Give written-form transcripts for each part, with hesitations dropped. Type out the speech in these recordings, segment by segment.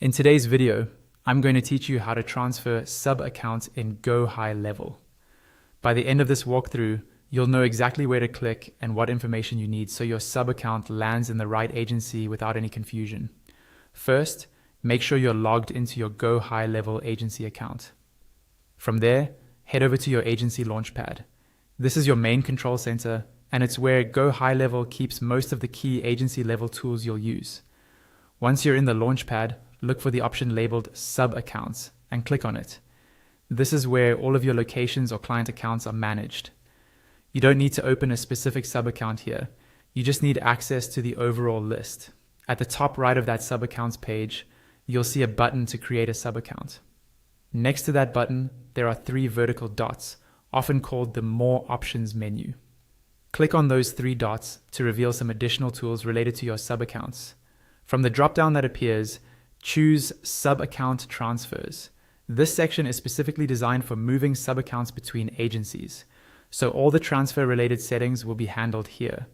In today's video, I'm going to teach you how to transfer sub-accounts in GoHighLevel. By the end of this walkthrough, you'll know exactly where to click and what information you need so your sub-account lands in the right agency without any confusion. First, make sure you're logged into your GoHighLevel agency account. From there, head over to your agency launchpad. This is your main control center, and it's where GoHighLevel keeps most of the key agency level tools you'll use. Once you're in the launchpad, look for the option labeled Sub-Accounts and click on it. This is where all of your locations or client accounts are managed. You don't need to open a specific sub-account here. You just need access to the overall list. At the top right of that sub-accounts page, you'll see a button to create a sub-account. Next to that button, there are 3 vertical dots, often called the More Options menu. Click on those 3 dots to reveal some additional tools related to your sub-accounts. From the drop-down that appears, choose Sub-Account Transfers. This section is specifically designed for moving sub-accounts between agencies, so all the transfer-related settings will be handled here.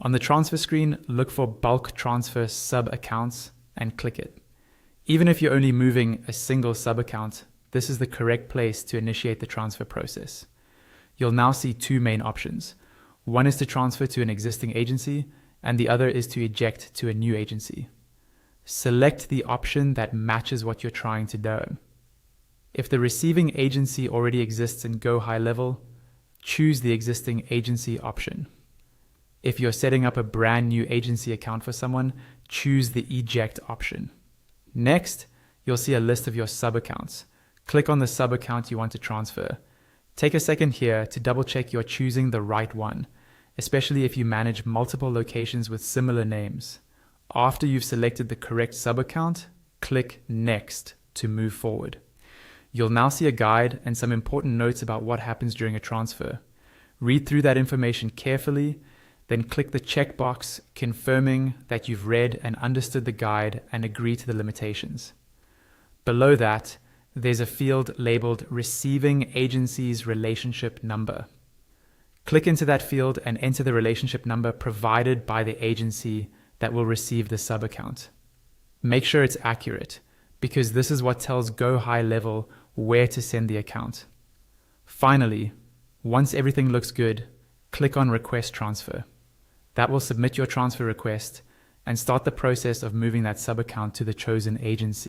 On the transfer screen, look for Bulk Transfer Sub-Accounts and click it. Even if you're only moving a single sub-account, this is the correct place to initiate the transfer process. You'll now see 2 main options. One is to transfer to an existing agency, and the other is to eject to a new agency. Select the option that matches what you're trying to do. If the receiving agency already exists in GoHighLevel, choose the existing agency option. If you're setting up a brand new agency account for someone, choose the eject option. Next, you'll see a list of your sub-accounts. Click on the sub-account you want to transfer. Take a second here to double check you're choosing the right one, especially if you manage multiple locations with similar names. After you've selected the correct sub-account, click Next to move forward. You'll now see a guide and some important notes about what happens during a transfer. Read through that information carefully, then click the checkbox confirming that you've read and understood the guide and agree to the limitations. Below that, there's a field labeled Receiving Agency's Relationship Number. Click into that field and enter the relationship number provided by the agency that will receive the sub-account. Make sure it's accurate, because this is what tells GoHighLevel where to send the account. Finally, once everything looks good, click on Request Transfer. That will submit your transfer request and start the process of moving that sub-account to the chosen agency.